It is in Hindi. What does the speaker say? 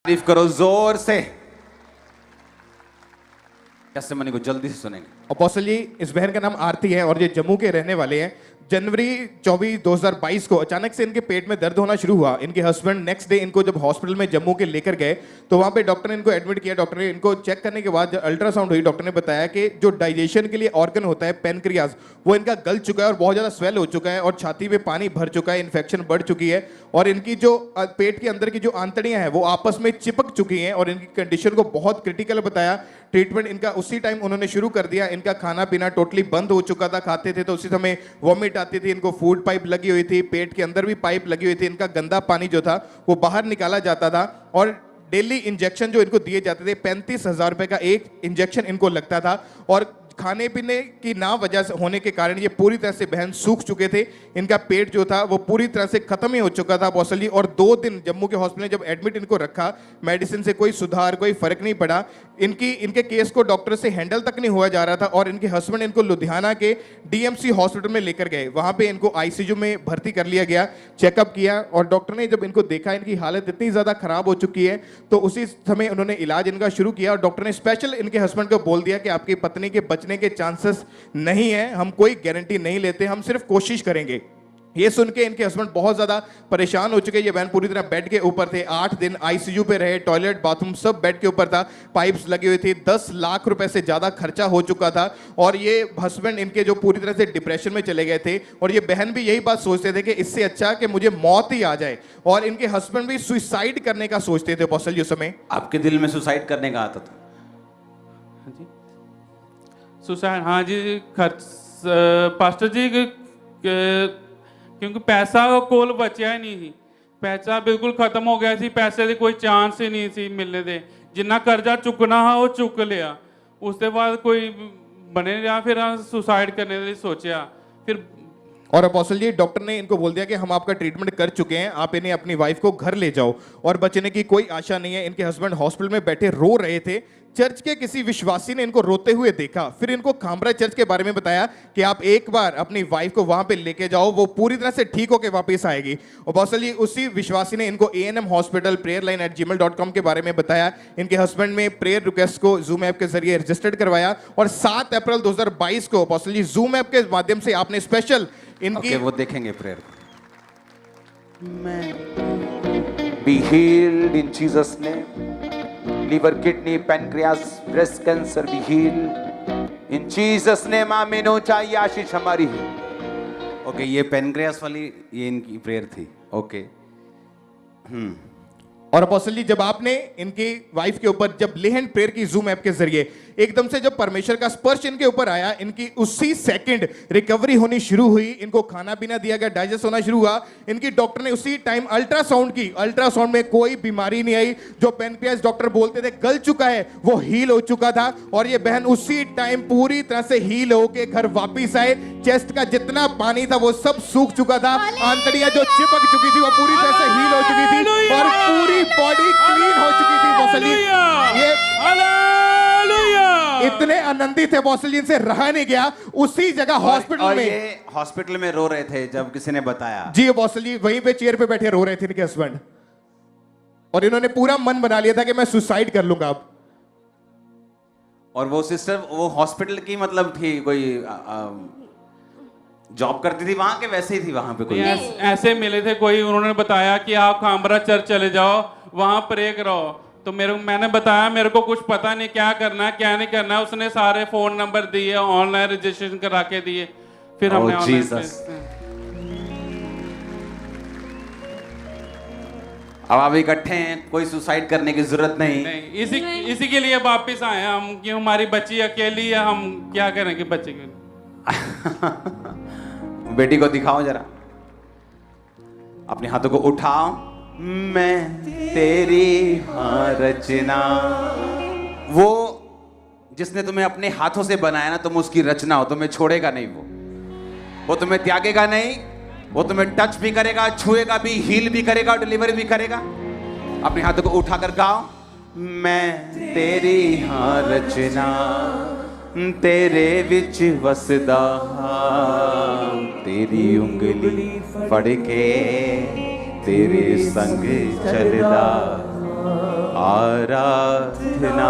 तारीफ करो जोर से। टेस्टिमनी को जल्दी से सुनेंगे। अपोस्टल जी, इस बहन का नाम आरती है और ये जम्मू के रहने वाले हैं। जनवरी 24, 2022 को अचानक से इनके पेट में दर्द होना शुरू हुआ। इनके हस्बैंड नेक्स्ट डे इनको जब हॉस्पिटल में जम्मू के लेकर गए तो वहाँ पे डॉक्टर ने इनको एडमिट किया। डॉक्टर ने इनको चेक करने के बाद अल्ट्रासाउंड हुई, डॉक्टर ने बताया कि जो डाइजेशन के लिए ऑर्गन होता है पेनक्रियाज, वो इनका गल चुका है और बहुत ज़्यादा स्वेल हो चुका है और छाती में पानी भर चुका है, इन्फेक्शन बढ़ चुकी है और इनकी जो पेट के अंदर की जो आंतड़ियाँ हैं वो आपस में चिपक चुकी हैं और इनकी कंडीशन को बहुत क्रिटिकल बताया। ट्रीटमेंट इनका उसी टाइम उन्होंने शुरू कर दिया। इनका खाना पीना टोटली बंद हो चुका था, खाते थे तो उसी समय वॉमिट आती थी, इनको फूड पाइप लगी हुई थी, पेट के अंदर भी पाइप लगी हुई थी, इनका गंदा पानी जो था वो बाहर निकाला जाता था और डेली इंजेक्शन जो इनको दिए जाते थे 35,000 रुपए का एक इंजेक्शन इनको लगता था और खाने पीने की ना वजह से होने के कारण ये पूरी तरह से बहन सूख चुके थे। इनका पेट जो था वो पूरी तरह से खत्म ही हो चुका था अपोस्टल जी। और 2 दिन जम्मू के हॉस्पिटल में जब एडमिट इनको रखा, मेडिसिन से कोई सुधार, कोई फर्क नहीं पड़ा। इनके केस को डॉक्टर से हैंडल तक नहीं हुआ जा रहा था और इनके हस्बैंड इनको लुधियाना के डीएमसी हॉस्पिटल में लेकर गए। वहां पे इनको आईसीयू में भर्ती कर लिया गया, चेकअप किया और डॉक्टर ने जब इनको देखा इनकी हालत इतनी ज्यादा खराब हो चुकी है तो उसी समय उन्होंने इलाज इनका शुरू किया और डॉक्टर ने स्पेशल इनके हस्बैंड को बोल दिया कि आपकी पत्नी के बचने के चांसेस नहीं है, हम कोई गारंटी नहीं लेते, हम सिर्फ कोशिश करेंगे। ये सुन के इनके हस्बैंड बहुत ज्यादा परेशान हो चुके। ये बहन पूरी तरह बेड के ऊपर थे, 8 दिन आईसीयू पे रहे, टॉयलेट बाथरूम सब बेड के ऊपर था, पाइप्स लगी हुई थी, 10 लाख रुपए से ज्यादा खर्चा हो चुका था और ये हस्बैंड इनके जो पूरी तरह से डिप्रेशन में चले गए थे और ये बहन भी यही बात सोचते थे कि इससे अच्छा कि मुझे मौत ही आ जाए और इनके हस्बैंड भी सुसाइड करने का सोचते थे अपोस्टल जी उस समय। आपके दिल में सुसाइड करने का आता था? हाँ जी, सुसाइड, हाँ जी, खर्च पास्टर जी क्योंकि पैसा कोल बचा ही नहीं ਸੀ, पैसा बिल्कुल खत्म हो गया ਸੀ, पैसे ਦੀ ਕੋਈ ਚਾਂਸ ਹੀ ਨਹੀਂ ਸੀ ਮਿਲਣੇ ਦੇ। ਜਿੰਨਾ ਕਰਜ਼ਾ ਚੁੱਕਣਾ ਹੈ ਉਹ ਚੁੱਕ ਲਿਆ, ਉਸ ਤੋਂ ਬਾਅਦ ਕੋਈ ਬਣੇ ਰਿਹਾ, ਫਿਰ ਸੁਸਾइड करने ਲਈ सोचा। फिर और अपोस्टल जी डॉक्टर ने इनको बोल दिया कि हम आपका ट्रीटमेंट कर चुके हैं, आप इन्हें अपनी वाइफ को घर ले जाओ और बचने की कोई आशा नहीं है। इनके हस्बैंड हॉस्पिटल में बैठे रो रहे थे। चर्च के किसी विश्वासी ने इनको रोते हुए देखा, फिर इनको खामरा चर्च के बारे में बताया कि आप एक बार अपनी वाइफ को वहां पे लेके जाओ, वो पूरी तरह से ठीक होकर वापस आएगी। अपोस्टल जी उसी विश्वासी ने इनको ANM हॉस्पिटल prayerline@gmail.com के बारे में बताया। इनके हस्बैंड में प्रेयर रिक्वेस्ट को जूम ऐप के जरिए रजिस्टर्ड करवाया और 7 अप्रैल 2022 को अपोस्टल जी जूम ऐप के माध्यम से आपने स्पेशल इनकी वो देखेंगे प्रेयर को। Be healed in Jesus name. Liver, kidney, pancreas, breast cancer be healed in Jesus name. आमीन। हो चाहिए आशीष हमारी। ओके, ये पैनक्रियास वाली ये इनकी प्रेयर थी। ओके। और अपोस्टल जी जब आपने इनकी वाइफ के ऊपर जब ले हैंड प्रेयर की जूम ऐप के जरिए एकदम से जब परमेश्वर का स्पर्श इनके ऊपर आया, इनकी उसी सेकंड रिकवरी होनी शुरू हुई। इनको खाना पीना दिया गया, डाइजेस्ट होना शुरू हुआ। इनकी डॉक्टर ने उसी टाइम अल्ट्रासाउंड की, अल्ट्रासाउंड में कोई बीमारी नहीं आई। जो पेनक्रियास डॉक्टर बोलते थे गल चुका है वो हील हो चुका था और ये बहन उसी टाइम पूरी तरह से हील होके घर वापिस आए। चेस्ट का जितना पानी था वो सब सूख चुका था, आंतड़ियां जो चिपक चुकी थी वो पूरी तरह से हील हो चुकी थी और पूरी बॉडी क्लीन हो चुकी थी। ये इतने आनंदित थे अपोस्टल जी से रहा नहीं गया। उसी जगह हॉस्पिटल में, ये हॉस्पिटल में रो रहे थे जब किसी ने बताया। जी अपोस्टल जी वहीं पे चेयर पे बैठे रो रहे थे इनके हस्बैंड और इन्होंने पूरा मन बना लिया था कि मैं सुसाइड कर लूंगा अब। और वो सिस्टर वो हॉस्पिटल की मतलब थी, कोई जॉब करती थी वहां के, वैसे ही थी वहां पे कोई? ऐसे मिले थे कोई, उन्होंने बताया कि आप खामरा चर्च चले जाओ, वहां प्रे करो। तो मैंने बताया मेरे को कुछ पता नहीं क्या करना है क्या नहीं करना है। उसने सारे फोन नंबर दिए, ऑनलाइन रजिस्ट्रेशन करा के दिए, फिर हमने अब आप इकट्ठे हैं, कोई सुसाइड करने की जरूरत नहीं। इसी के लिए वापस आए हम कि हमारी बच्ची अकेली है, हम क्या करेंगे बच्चे के लिए। बेटी को दिखाओ जरा, अपने हाथों को उठाओ। मैं तेरी हाँ रचना, वो जिसने तुम्हें अपने हाथों से बनाया ना, तुम उसकी रचना हो, तुम्हें छोड़ेगा नहीं, वो तुम्हें त्यागेगा नहीं, वो तुम्हें टच भी करेगा, छुएगा भी, हील भी करेगा, डिलीवरी भी करेगा। अपने हाथों को उठाकर गाओ। मैं तेरी हाँ रचना, तेरे विच वसदा, तेरी उंगली फड़ के तेरे संग चलदा। आराधना